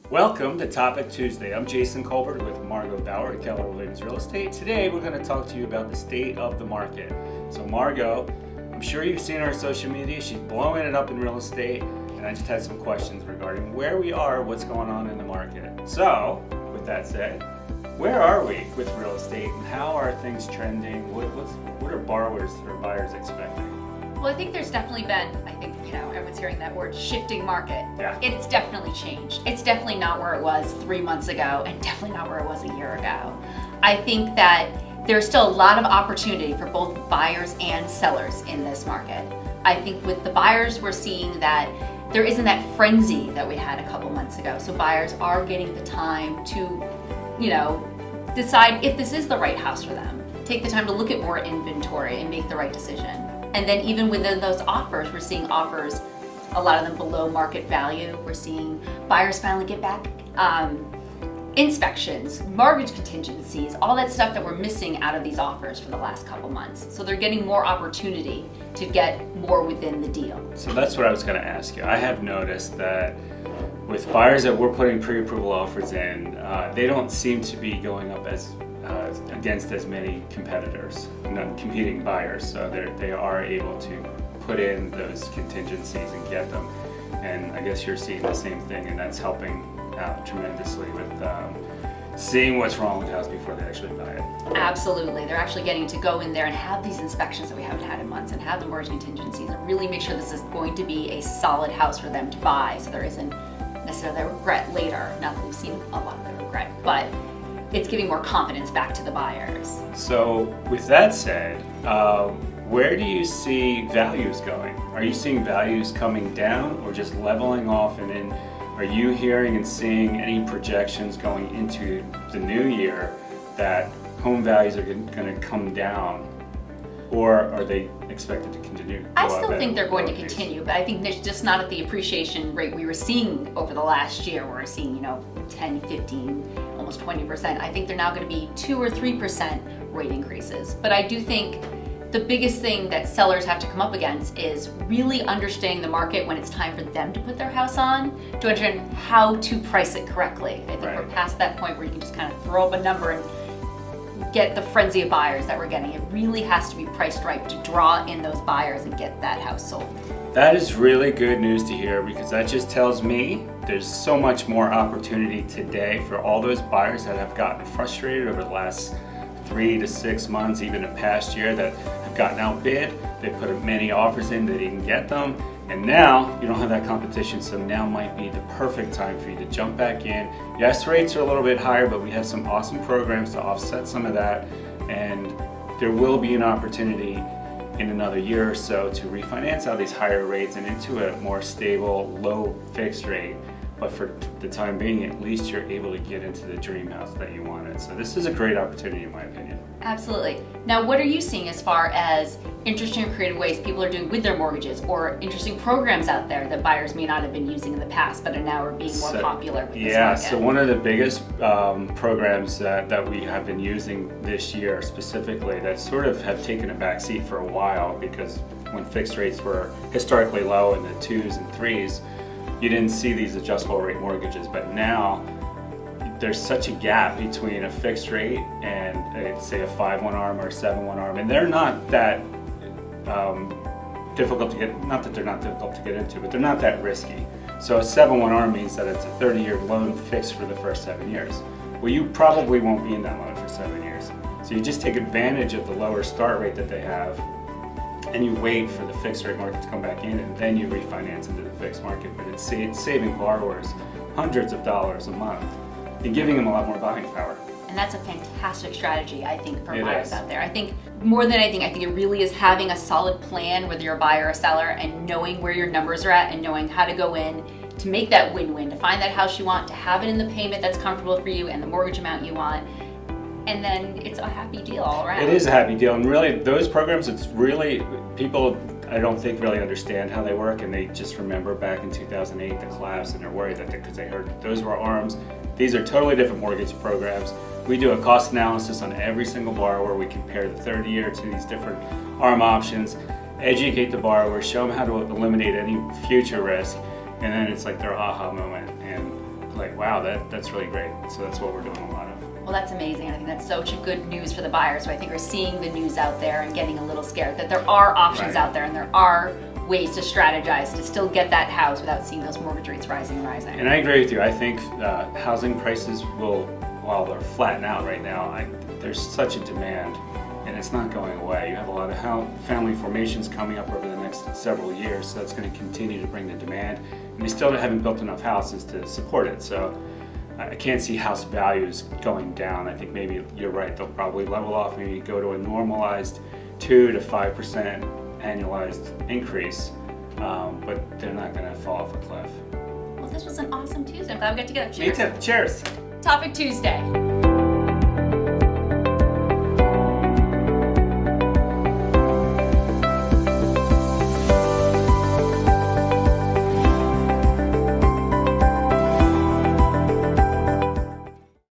Welcome to Topic Tuesday. I'm Jason Colbert with Margot Bauer at Keller Williams Real Estate. Today we're going to talk to you about the state of the market. So Margot, I'm sure you've seen her on social media. She's blowing it up in real estate, and I just had some questions regarding where we are, what's going on in the market. So, with that said, where are we with real estate and how are things trending? What are borrowers or buyers expecting? Well, I think there's definitely been, everyone's hearing that word, shifting market. Yeah. It's definitely changed. It's definitely not where it was 3 months ago and definitely not where it was a year ago. I think that there's still a lot of opportunity for both buyers and sellers in this market. I think with the buyers, we're seeing that there isn't that frenzy that we had a couple months ago. So buyers are getting the time to, decide if this is the right house for them. Take the time to look at more inventory and make the right decision. And then even within those offers, we're seeing offers, a lot of them below market value. We're seeing buyers finally get back inspections, mortgage contingencies, all that stuff that we're missing out of these offers for the last couple months. So they're getting more opportunity to get more within the deal. So that's what I was going to ask you. I have noticed that with buyers that we're putting pre-approval offers in, they don't seem to be going up as against as many competitors, competing buyers, so they are able to put in those contingencies and get them. And I guess you're seeing the same thing, and that's helping out tremendously with seeing what's wrong with the house before they actually buy it. Absolutely. They're actually getting to go in there and have these inspections that we haven't had in months and have the mortgage contingencies and really make sure this is going to be a solid house for them to buy, so there isn't necessarily regret later. Not that we've seen a lot of the regret, but it's giving more confidence back to the buyers. So with that said, where do you see values going? Are you seeing values coming down or just leveling off? And then are you hearing and seeing any projections going into the new year that home values are going to come down? Or are they expected to continue? I still think they're going to continue, but I think there's just not at the appreciation rate we were seeing over the last year. We're seeing, 10, 15, almost 20%. I think they're now going to be 2 or 3% rate increases. But I do think the biggest thing that sellers have to come up against is really understanding the market when it's time for them to put their house on, to understand how to price it correctly. I think we're past that point where you can just kind of throw up a number and get the frenzy of buyers that we're getting. It really has to be priced right to draw in those buyers and get that house sold. That is really good news to hear, because that just tells me there's so much more opportunity today for all those buyers that have gotten frustrated over the last 3 to 6 months, even a past year, that have gotten outbid. They put many offers in, they didn't get them, and now you don't have that competition, so now might be the perfect time for you to jump back in. Yes, rates are a little bit higher, but we have some awesome programs to offset some of that, and there will be an opportunity in another year or so to refinance out these higher rates and into a more stable, low fixed rate. But for the time being, at least you're able to get into the dream house that you wanted. So this is a great opportunity, in my opinion. Absolutely. Now, what are you seeing as far as interesting and creative ways people are doing with their mortgages, or interesting programs out there that buyers may not have been using in the past but are now being more popular with this market? So one of the biggest programs that we have been using this year specifically, that sort of have taken a back seat for a while, because when fixed rates were historically low in the 2s and 3s, you didn't see these adjustable rate mortgages. But now there's such a gap between a fixed rate and say a 5-1 ARM or a 7-1 ARM, and they're not that difficult to get, not that they're not difficult to get into, but they're not that risky. So a 7-1 ARM means that it's a 30-year loan fixed for the first 7 years. Well, you probably won't be in that loan for 7 years. So you just take advantage of the lower start rate that they have, and you wait for the fixed rate market to come back in, and then you refinance into the fixed market. But it's saving borrowers hundreds of dollars a month and giving them a lot more buying power. And that's a fantastic strategy, I think, for buyers out there. I think more than anything, I think it really is having a solid plan, whether you're a buyer or a seller, and knowing where your numbers are at and knowing how to go in to make that win-win, to find that house you want, to have it in the payment that's comfortable for you and the mortgage amount you want. And then it's a happy deal all around. It is a happy deal, and really those programs, it's really, people I don't think really understand how they work, and they just remember back in 2008 the collapse, and they're worried that because they heard those were ARMs. These are totally different mortgage programs. We do a cost analysis on every single borrower. We compare the 30-year to these different ARM options, educate the borrower, show them how to eliminate any future risk, and then it's like their aha moment. And like, wow, that's really great. So that's what we're doing a lot of. Well, that's amazing. I think that's such a good news for the buyers who I think are seeing the news out there and getting a little scared that there are options Right. out there and there are ways to strategize to still get that house without seeing those mortgage rates rising and rising. And I agree with you. I think housing prices will, while they're flattened out right now, there's such a demand, and it's not going away. You have a lot of family formations coming up over the next several years, so that's going to continue to bring the demand. And they still haven't built enough houses to support it, so I can't see house values going down. I think maybe you're right. They'll probably level off, maybe go to a normalized 2 to 5% annualized increase, but they're not going to fall off a cliff. Well, this was an awesome Tuesday. I'm glad we got together. Cheers. Me too. Cheers. Topic Tuesday.